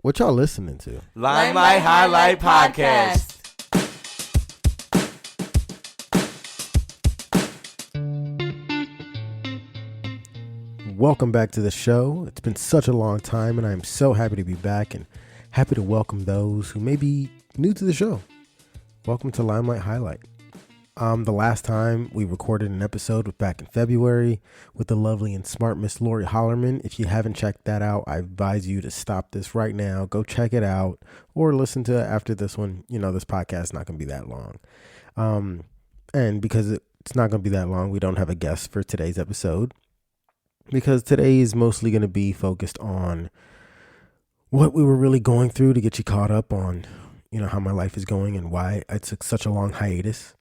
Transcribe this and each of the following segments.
What y'all listening to? Limelight Highlight Podcast. Welcome back to the show. It's been such a long time, and I'm so happy to be back and happy to welcome those who may be new to the show. Welcome to Limelight Highlight. The last time we recorded an episode was back in February with the lovely and smart Miss Lori Hollerman. If you haven't checked that out, I advise you to stop this right now. Go check it out or listen to it after this one. You know, this podcast is not going to be that long. And because it's not going to be that long, we don't have a guest for today's episode because today is mostly going to be focused on what we were really going through to get you caught up on, you know, how my life is going and why I took such a long hiatus.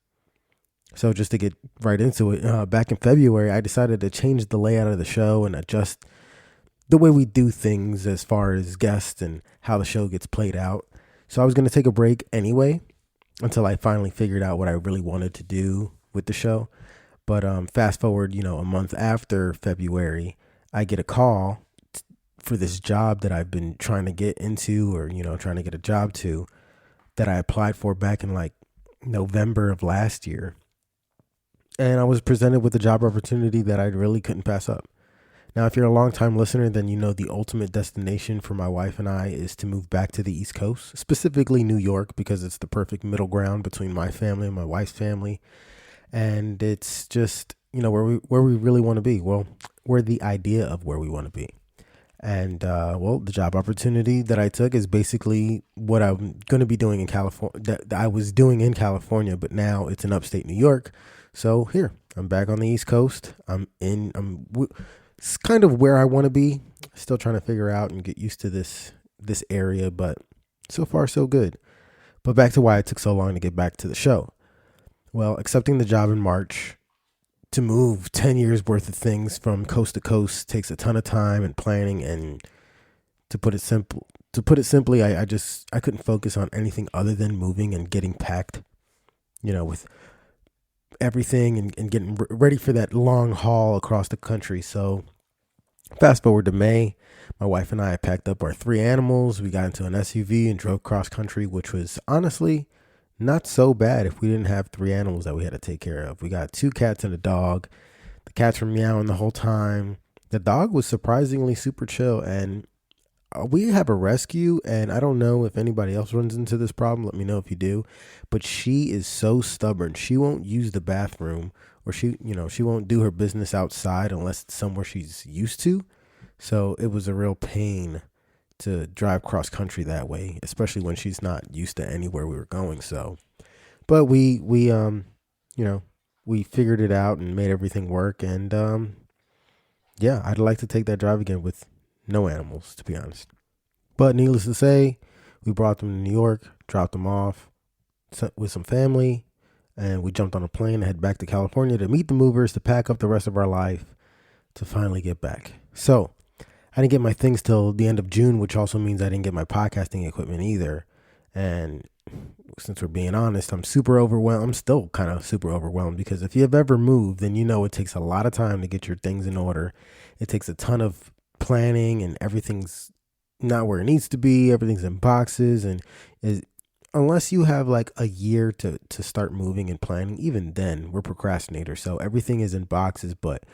So just to get right into it, back in February, I decided to change the layout of the show and adjust the way we do things as far as guests and how the show gets played out. So I was going to take a break anyway until I finally figured out what I really wanted to do with the show. But fast forward, you know, a month after February, I get a call for this job that I've been trying to get into or, you know, trying to get a job to that I applied for back in like November of last year. And I was presented with a job opportunity that I really couldn't pass up. Now, if you're a longtime listener, then you know the ultimate destination for my wife and I is to move back to the East Coast, specifically New York, because it's the perfect middle ground between my family and my wife's family. And it's just, you know, where we really want to be. Well, we're the idea of where we want to be. And, well, the job opportunity that I took is basically what I'm going to be doing in California, that I was doing in California, but now it's in upstate New York. So here, I'm back on the East Coast. It's kind of where I want to be. Still trying to figure out and get used to this area, but so far so good. But back to why it took so long to get back to the show. Well, accepting the job in March, to move 10 years worth of things from coast to coast takes a ton of time and planning. And to put it simply, I couldn't focus on anything other than moving and getting packed, you know, with everything and getting ready for that long haul across the country. So fast forward to May, my wife and I packed up our 3 animals. We got into an SUV and drove cross country, which was honestly not so bad if we didn't have 3 animals that we had to take care of. We got 2 cats and a dog. The cats were meowing the whole time. The dog was surprisingly super chill, and we have a rescue, and I don't know if anybody else runs into this problem. Let me know if you do. But she is so stubborn. She won't use the bathroom, or she won't do her business outside unless it's somewhere she's used to. So it was a real pain to drive cross country that way, especially when she's not used to anywhere we were going. So, but we figured it out and made everything work. And yeah, I'd like to take that drive again with no animals, to be honest. But needless to say, we brought them to New York, dropped them off with some family, and we jumped on a plane and head back to California to meet the movers, to pack up the rest of our life, to finally get back. So I didn't get my things till the end of June, which also means I didn't get my podcasting equipment either. And since we're being honest, I'm super overwhelmed. I'm still kind of super overwhelmed because if you've ever moved, then you know it takes a lot of time to get your things in order. It takes a ton of planning, and everything's not where it needs to be. Everything's in boxes, and unless you have like a year to start moving and planning, even then we're procrastinators. So everything is in boxes, but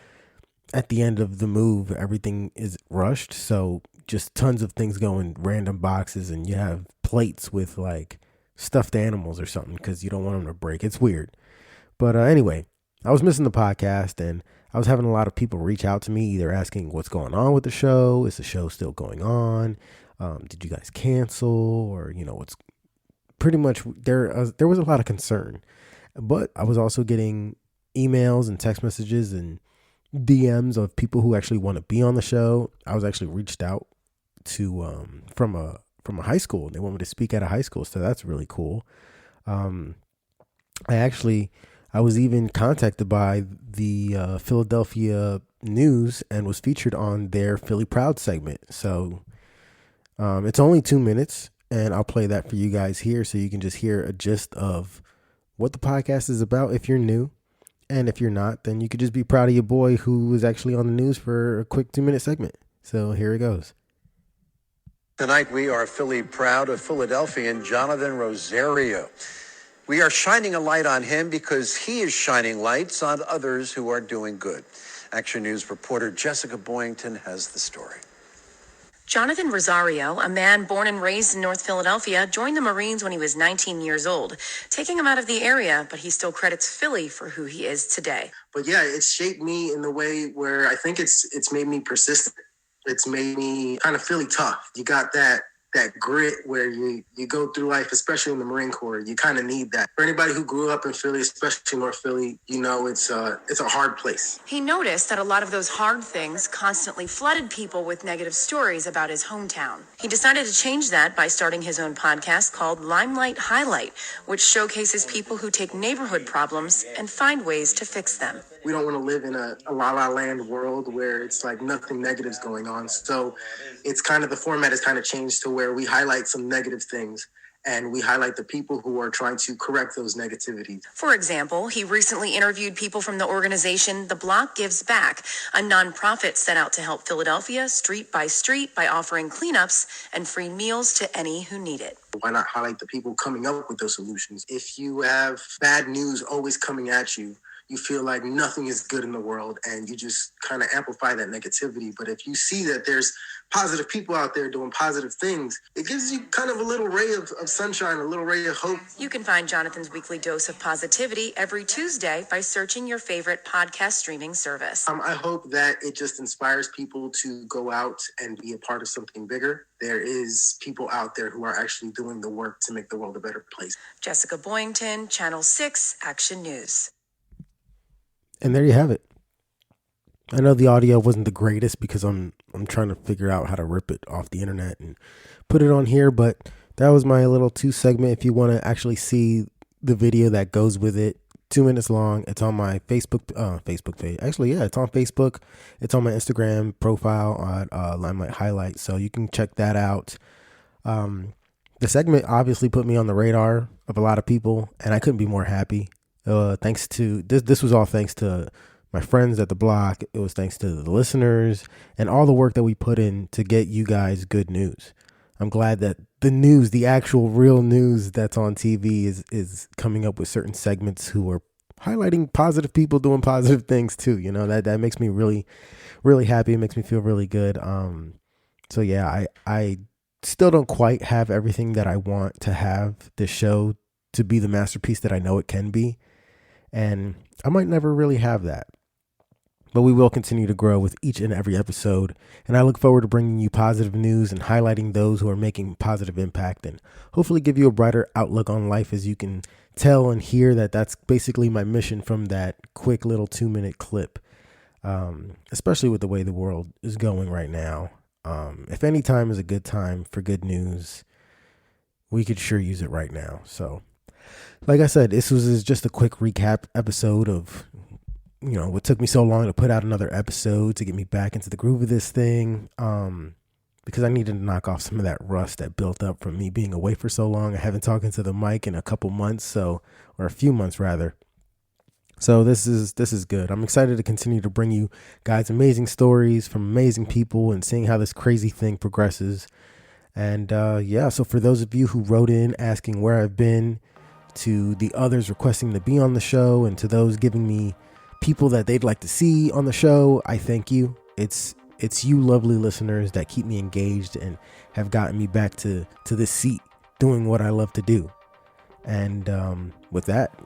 at the end of the move, everything is rushed. So just tons of things go in random boxes, and you have plates with like stuffed animals or something because you don't want them to break. It's weird. But anyway, I was missing the podcast, and I was having a lot of people reach out to me, either asking what's going on with the show. Is the show still going on? Did you guys cancel? Or, you know, what's pretty much there was a lot of concern. But I was also getting emails and text messages and DMs of people who actually want to be on the show. I was actually reached out to from a high school, and they want me to speak at a high school. So that's really cool. I was even contacted by the Philadelphia News and was featured on their Philly Proud segment. So it's only 2 minutes, and I'll play that for you guys here so you can just hear a gist of what the podcast is about if you're new. And if you're not, then you could just be proud of your boy who was actually on the news for a quick 2-minute segment. So here it goes. Tonight we are Philly proud of Philadelphian Jonathan Rosario. We are shining a light on him because he is shining lights on others who are doing good. Action News reporter Jessica Boyington has the story. Jonathan Rosario, a man born and raised in North Philadelphia, joined the Marines when he was 19 years old, taking him out of the area, but he still credits Philly for who he is today. But yeah, it's shaped me in the way where I think it's made me persistent. It's made me kind of Philly tough. You got that grit where you go through life, especially in the Marine Corps. You kind of need that. For anybody who grew up in Philly, especially North Philly, you know it's a hard place. He noticed that a lot of those hard things constantly flooded people with negative stories about his hometown. He decided to change that by starting his own podcast called Limelight Highlight, which showcases people who take neighborhood problems and find ways to fix them. We don't want to live in a la-la land world where it's like nothing negative's going on. So it's kind of, the format has kind of changed to where we highlight some negative things and we highlight the people who are trying to correct those negativities. For example, he recently interviewed people from the organization The Block Gives Back, a nonprofit set out to help Philadelphia street by offering cleanups and free meals to any who need it. Why not highlight the people coming up with those solutions? If you have bad news always coming at you, you feel like nothing is good in the world and you just kind of amplify that negativity. But if you see that there's positive people out there doing positive things, it gives you kind of a little ray of sunshine, a little ray of hope. You can find Jonathan's weekly dose of positivity every Tuesday by searching your favorite podcast streaming service. I hope that it just inspires people to go out and be a part of something bigger. There is people out there who are actually doing the work to make the world a better place. Jessica Boyington, Channel 6, Action News. And there you have it. I know the audio wasn't the greatest because I'm trying to figure out how to rip it off the internet and put it on here, but that was my little 2 segment. If you want to actually see the video that goes with it, 2 minutes long, it's on my Facebook page. Actually, yeah, it's on Facebook. It's on my Instagram profile on Limelight Highlight, so you can check that out. The segment obviously put me on the radar of a lot of people, and I couldn't be more happy. Thanks to this was all thanks to my friends at the block. It was thanks to the listeners and all the work that we put in to get you guys good news. I'm glad that the news, the actual real news that's on TV is coming up with certain segments who are highlighting positive people doing positive things too. You know, that makes me really, really happy. It makes me feel really good. So yeah, I still don't quite have everything that I want to have this show to be the masterpiece that I know it can be. And I might never really have that, but we will continue to grow with each and every episode. And I look forward to bringing you positive news and highlighting those who are making positive impact and hopefully give you a brighter outlook on life. As you can tell and hear, that's basically my mission from that quick little 2-minute clip, especially with the way the world is going right now. If any time is a good time for good news, we could sure use it right now. So like I said, this was just a quick recap episode of, you know, what took me so long to put out another episode to get me back into the groove of this thing. Because I needed to knock off some of that rust that built up from me being away for so long. I haven't talked into the mic in a couple months, or a few months rather. So this is good. I'm excited to continue to bring you guys amazing stories from amazing people and seeing how this crazy thing progresses. And so for those of you who wrote in asking where I've been, to the others requesting to be on the show, and to those giving me people that they'd like to see on the show, I thank you. It's you lovely listeners that keep me engaged and have gotten me back to this seat doing what I love to do. And with that,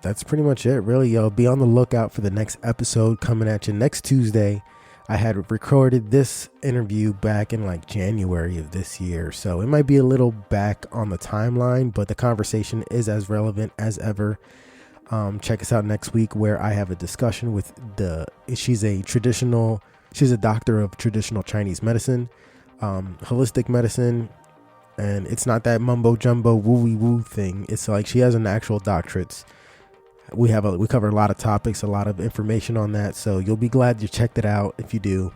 that's pretty much it, really. Y'all be on the lookout for the next episode coming at you next Tuesday. I had recorded this interview back in like January of this year, so it might be a little back on the timeline, but the conversation is as relevant as ever. Check us out next week where I have a discussion with she's a doctor of traditional Chinese medicine, holistic medicine, and it's not that mumbo jumbo woo woo thing. It's like she has an actual doctorate. We cover a lot of topics, a lot of information on that, so you'll be glad you checked it out if you do.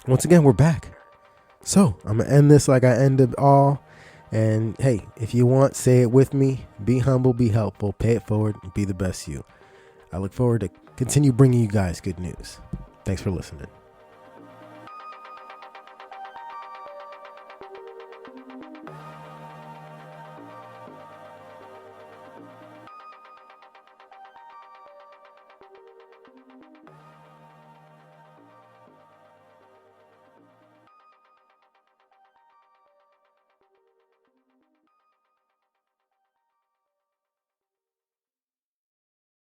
Once again, we're back. So I'm gonna end this like I ended all. And hey, if you want, say it with me. Be humble, be helpful, pay it forward, and be the best you. I look forward to continue bringing you guys good news. Thanks for listening.